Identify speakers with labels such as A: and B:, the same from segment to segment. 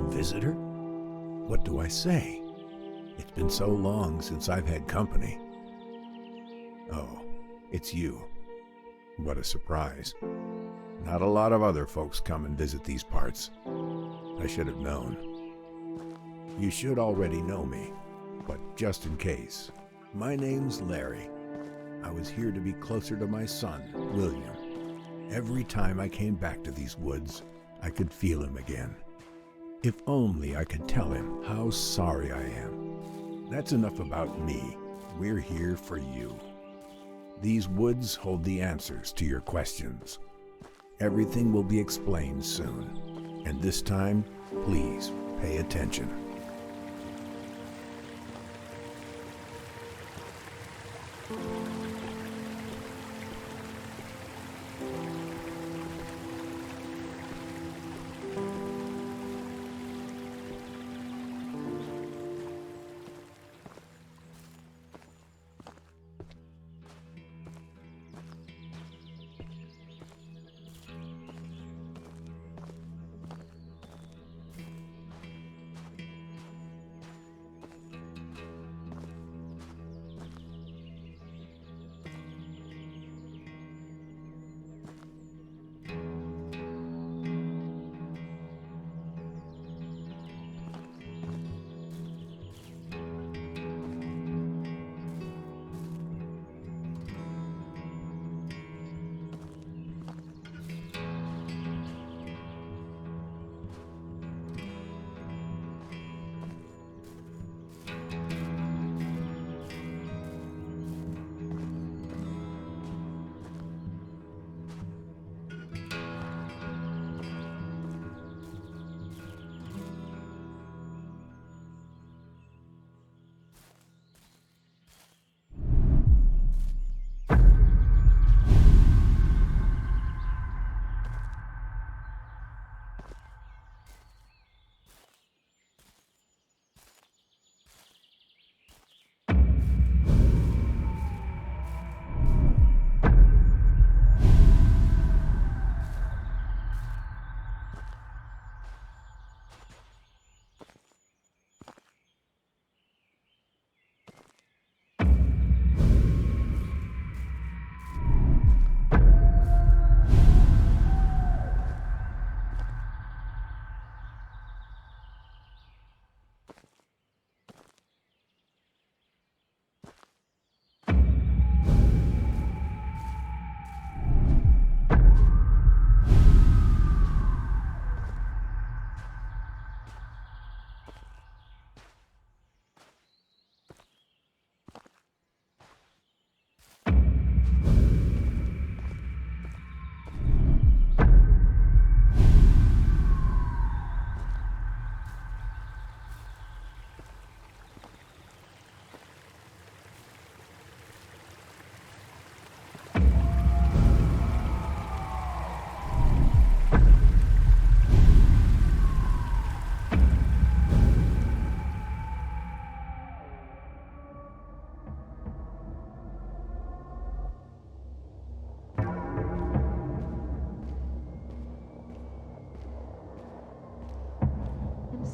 A: visitor? What do I say? It's been so long since I've had company. Oh, it's you. What a surprise. Not a lot of other folks come and visit these parts. I should have known. You should already know me, but just in case. My name's Larry. I was here to be closer to my son, William. Every time I came back to these woods, I could feel him again. If only I could tell him how sorry I am. That's enough about me. We're here for you. These woods hold the answers to your questions. Everything will be explained soon. And this time, please pay attention.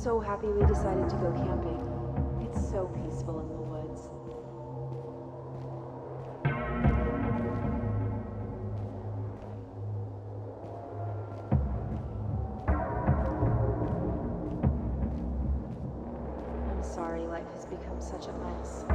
B: So happy we decided to go camping. It's so peaceful in the woods. I'm sorry life has become such a mess.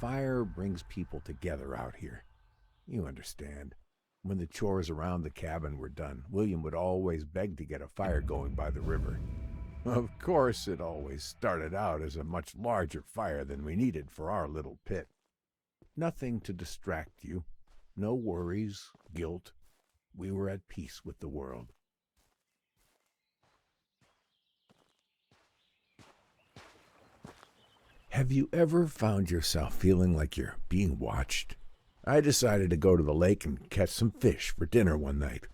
A: Fire brings people together out here. You understand. When the chores around the cabin were done, William would always beg to get a fire going by the river. Of course, it always started out as a much larger fire than we needed for our little pit. Nothing to distract you. No worries, guilt. We were at peace with the world. Have you ever found yourself feeling like you're being watched? I decided to go to the lake and catch some fish for dinner one night.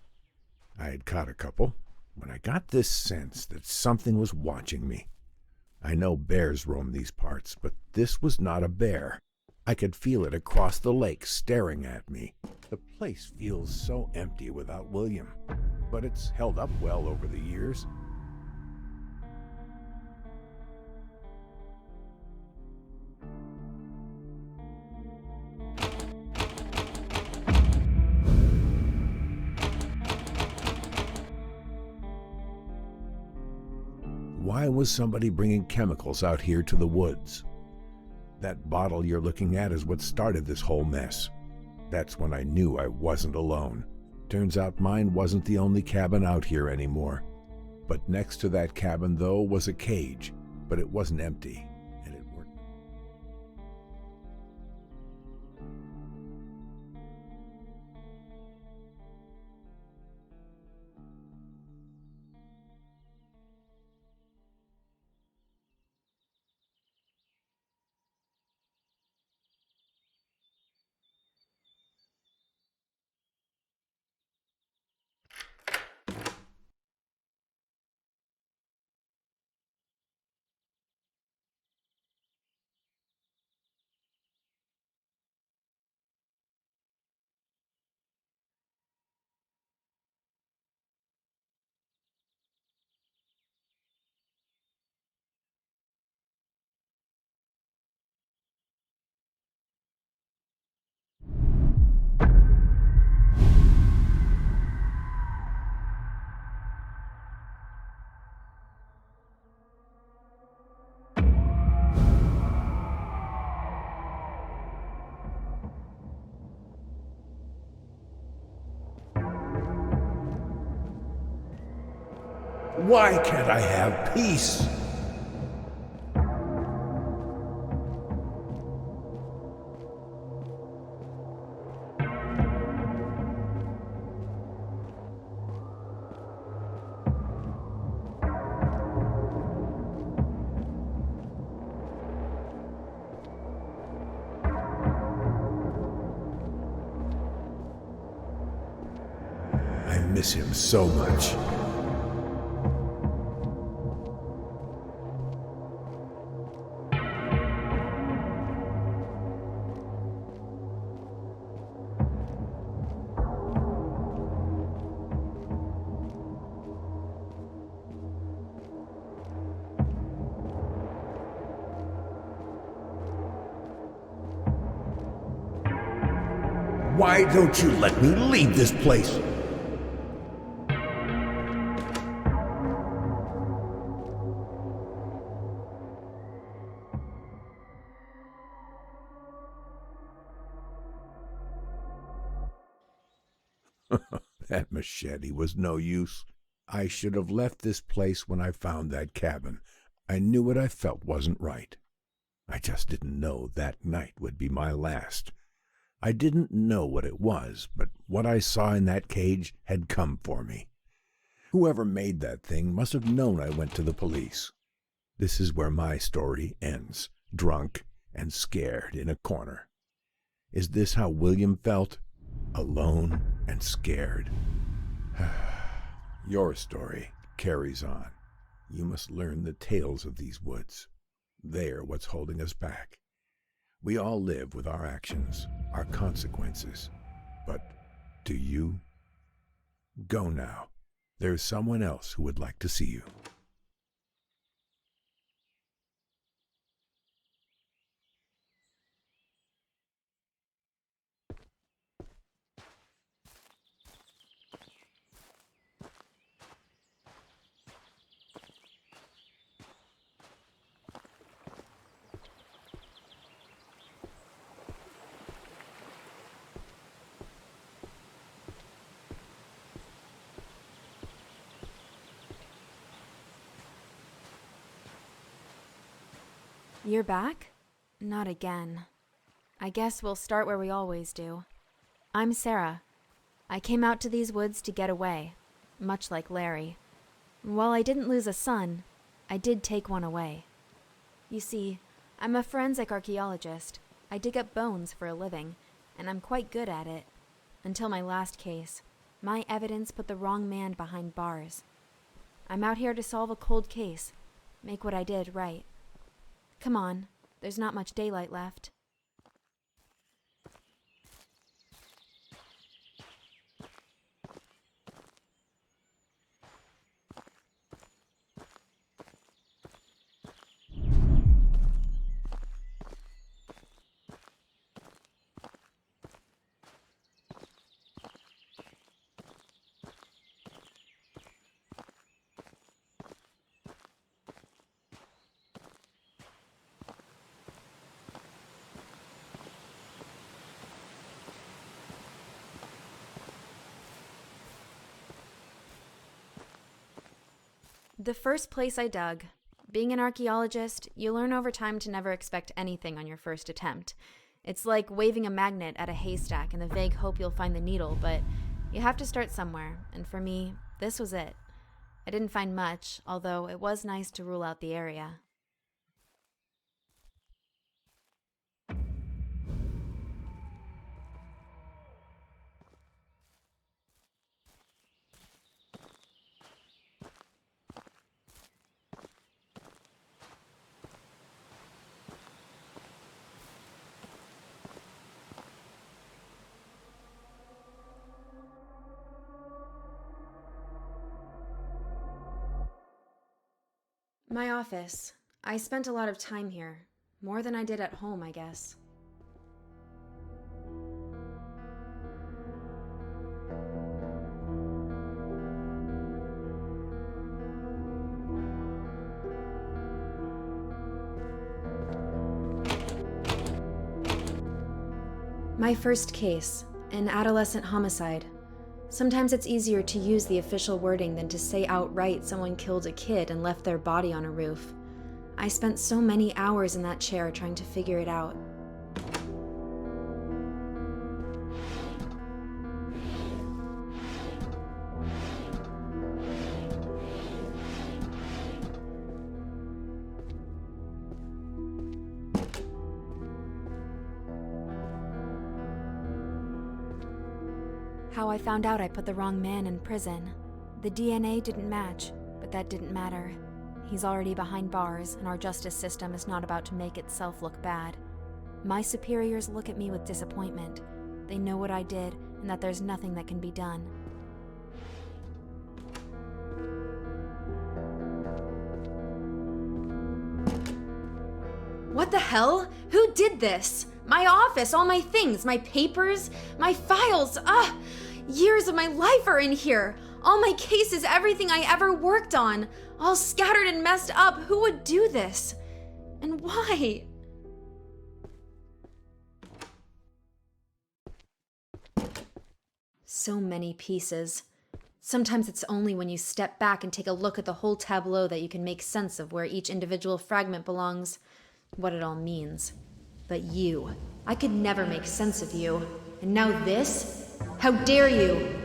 A: I had caught a couple when I got this sense that something was watching me. I know bears roam these parts, but this was not a bear. I could feel it across the lake staring at me. The place feels so empty without William, but it's held up well over the years. Why was somebody bringing chemicals out here to the woods? That bottle you're looking at is what started this whole mess. That's when I knew I wasn't alone. Turns out mine wasn't the only cabin out here anymore. But next to that cabin, though, was a cage, but it wasn't empty, and it worked. Why can't I have peace? I miss him so much. Why don't you let me leave this place? That machete was no use. I should have left this place when I found that cabin. I knew what I felt wasn't right. I just didn't know that night would be my last. I didn't know what it was, but what I saw in that cage had come for me. Whoever made that thing must have known I went to the police. This is where my story ends, drunk and scared in a corner. Is this how William felt? Alone and scared. Your story carries on. You must learn the tales of these woods. They're what's holding us back. We all live with our actions, our consequences. But do you? Go now. There's someone else who would like to see you.
B: You're back? Not again. I guess we'll start where we always do. I'm Sarah. I came out to these woods to get away, much like Larry. While I didn't lose a son, I did take one away. You see, I'm a forensic archaeologist. I dig up bones for a living, and I'm quite good at it. Until my last case, my evidence put the wrong man behind bars. I'm out here to solve a cold case, make what I did right. Come on, there's not much daylight left. The first place I dug. Being an archaeologist, you learn over time to never expect anything on your first attempt. It's like waving a magnet at a haystack in the vague hope you'll find the needle, but you have to start somewhere, and for me, this was it. I didn't find much, although it was nice to rule out the area. My office. I spent a lot of time here. More than I did at home, I guess. My first case, an adolescent homicide. Sometimes it's easier to use the official wording than to say outright someone killed a kid and left their body on a roof. I spent so many hours in that chair trying to figure it out. How I found out I put the wrong man in prison. The DNA didn't match, but that didn't matter. He's already behind bars, and our justice system is not about to make itself look bad. My superiors look at me with disappointment. They know what I did, and that there's nothing that can be done. What the hell? Who did this? My office, all my things, my papers, my files. Years of my life are in here. All my cases, everything I ever worked on, all scattered and messed up. Who would do this? And why? So many pieces. Sometimes it's only when you step back and take a look at the whole tableau that you can make sense of where each individual fragment belongs, what it all means. But you, I could never make sense of you. And now this? How dare you?